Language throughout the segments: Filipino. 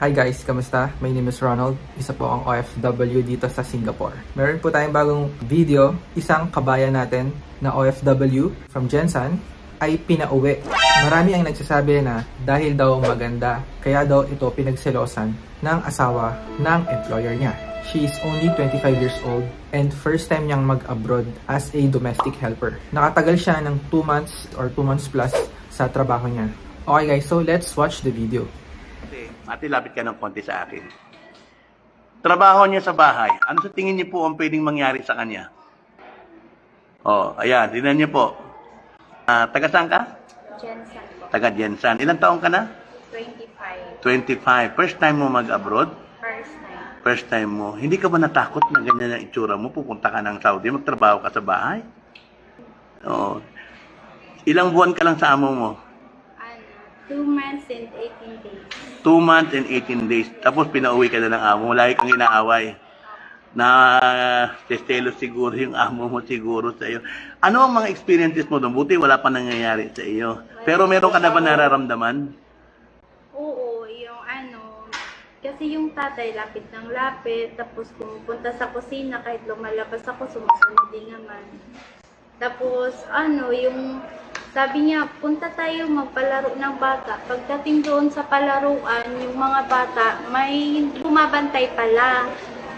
Hi guys, kamusta? My name is Ronald. Isa po ang OFW dito sa Singapore. Meron po tayong bagong video. Isang kabayan natin na OFW from Jensan ay pinauwi. Marami ang nagsasabi na dahil daw maganda, kaya daw ito pinagselosan ng asawa ng employer niya. She is only 25 years old and first time niyang mag-abroad as a domestic helper. Nakatagal siya ng 2 months or 2 months plus sa trabaho niya. Okay guys, so let's watch the video. Ate, lapit ka ng konti sa akin. Trabaho niya sa bahay. Ano sa tingin niyo po ang pwedeng mangyari sa kanya? Oh, ayan. Tingnan niyo po. Taga saan ka? Jensan po. Taga Jensan. Ilang taong ka na? 25. 25. First time mo mag-abroad? First time. First time mo. Hindi ka ba natakot na ganyan ang itsura mo? Pupunta ka ng Saudi, magtrabaho ka sa bahay? Oh. Ilang buwan ka lang sa amo mo? 2 months and 18 days. 2 months and 18 days. Tapos pinauwi ka na ng amo mo. Lagi kang inaaway. Na sestelo siguro yung amo mo siguro sa iyo. Ano ang mga experiences mo doon? Buti wala pa nangyayari sa iyo. Pero meron ka na ba nararamdaman? Oo, yung kasi yung tatay lapit ng lapit, tapos pumupunta sa kusina, kahit lumalabas ako, sumusunod din naman. Tapos yung sabi niya, punta tayo magpalaro ng bata. Pagdating doon sa palaruan, yung mga bata, may bumabantay pala.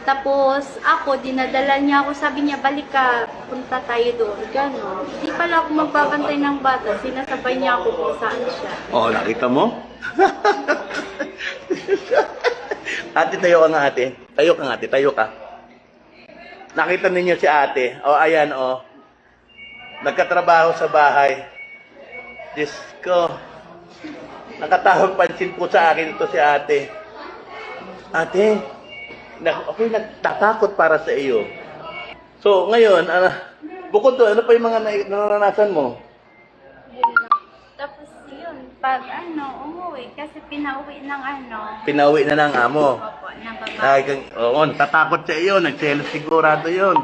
Tapos ako, dinadala niya ako, sabi niya, balik ka, punta tayo doon. Ganon. Hindi pala ako magbabantay ng bata, sinasabay niya ako kung saan siya. Oh, nakita mo? Ate, tayo ka nga ate. Tayo ka nga ate, tayo ka. Nakita ninyo si ate. Oh, ayan oh. Nagkatrabaho sa bahay. Diyos ko. Nakatahong pansin po sa akin ito si ate. Ate, ako'y nagtatakot para sa iyo. So, ngayon, bukod doon, ano pa yung mga naranasan mo? Tapos yun, pag umuwi, kasi pinauwi ng Pinauwi na ng amo. Opo, ng babae. Oo, natatakot sa iyo, nagselos sigurado yun.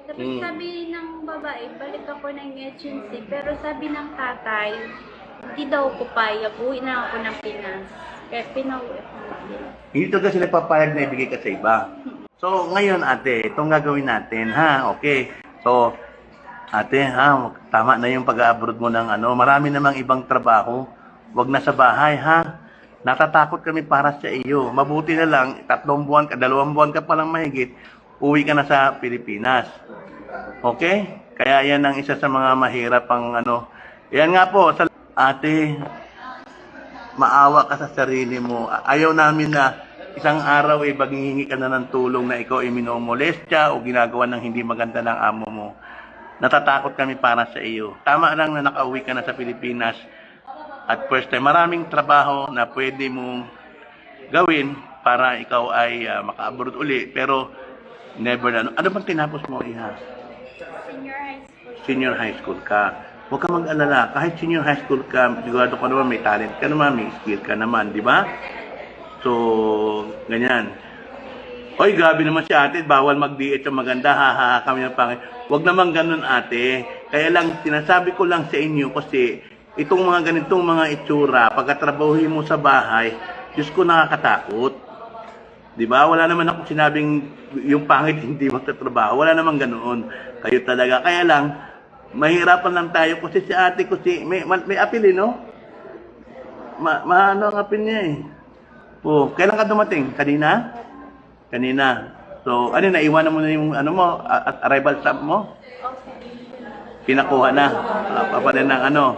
Tapos sabi ng babae, balik ako ng agency. Pero sabi ng tatay, hindi daw ko payag. Uwi na ako ng Pinas. Kaya pinauwi ako ng Pinas. Hindi to kasi nagpapayag na ibigay ka sa iba. So, ngayon ate, itong gagawin natin, ha? Okay. So, ate, ha? Tama na yung pag-abroad mo ng Marami namang ibang trabaho. Huwag na sa bahay, ha? Natatakot kami para sa iyo. Mabuti na lang, 3 buwan ka, 2 buwan ka palang mahigit, uwi ka na sa Pilipinas. Okay? Kaya yan ang isa sa mga mahirap ang Yan nga po, ate, maawa ka sa sarili mo. Ayaw namin na isang araw maghihingi ka na ng tulong na ikaw ay minomolestya o ginagawa ng hindi maganda ng amo mo. Natatakot kami para sa iyo. Tama lang na nakauwi ka na sa Pilipinas at first time. Maraming trabaho na pwede mong gawin para ikaw ay maka-abroad uli. Pero never na. Ano bang tinapos mo, Iha? Senior high school. Senior high school ka. Huwag ka mag-alala. Kahit senior high school ka, sigurado ka naman may talent ka naman, may skill ka naman, di ba? So, ganyan. Oy, grabe naman si ate, bawal mag-diet yung maganda, ha, kami ng pangit. Huwag naman ganun ate. Kaya lang, sinasabi ko lang sa inyo kasi itong mga ganitong mga itsura, pagkatrabahuhin mo sa bahay, Diyos ko nakakatakot. Diba? Wala naman ako sinabing yung pangit hindi magtatrabaho. Wala naman ganoon. Kayo talaga. Kaya lang, mahirapan lang tayo kasi si ate ko may apil no? Ano ang apil niya eh? Oh, kailan ka dumating? Kanina? Kanina. So, naiwanan mo na yung at arrival stamp mo? Pinakuha na. Papanin ng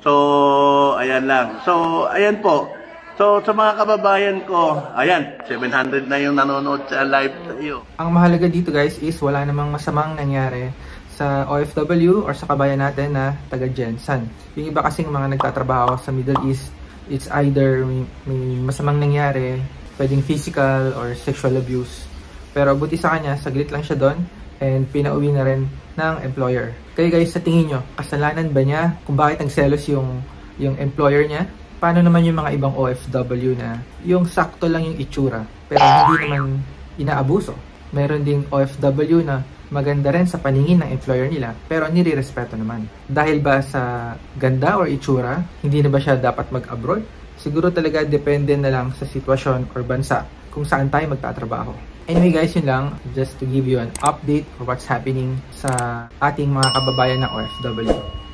So, ayan lang. So, ayan po. So, sa mga kababayan ko, ayan, 700 na yung nanonood sa live sa iyo. Ang mahalaga dito guys is wala namang masamang nangyari sa OFW or sa kabayan natin na taga Jensan. Yung iba kasing mga nagtatrabaho sa Middle East, it's either may masamang nangyari, pwedeng physical or sexual abuse. Pero buti sa kanya, saglit lang siya doon and pinauwi na rin ng employer. Kaya guys, sa tingin nyo, kasalanan ba niya kung bakit nagselos yung employer niya? Paano naman yung mga ibang OFW na yung sakto lang yung itsura pero hindi naman inaabuso? Meron ding OFW na maganda rin sa paningin ng employer nila pero nire-respeto naman. Dahil ba sa ganda or itsura, hindi na ba siya dapat mag-abroad? Siguro talaga depende na lang sa sitwasyon or bansa kung saan tayo magtatrabaho. Anyway guys, yun lang. Just to give you an update for what's happening sa ating mga kababayan na OFW.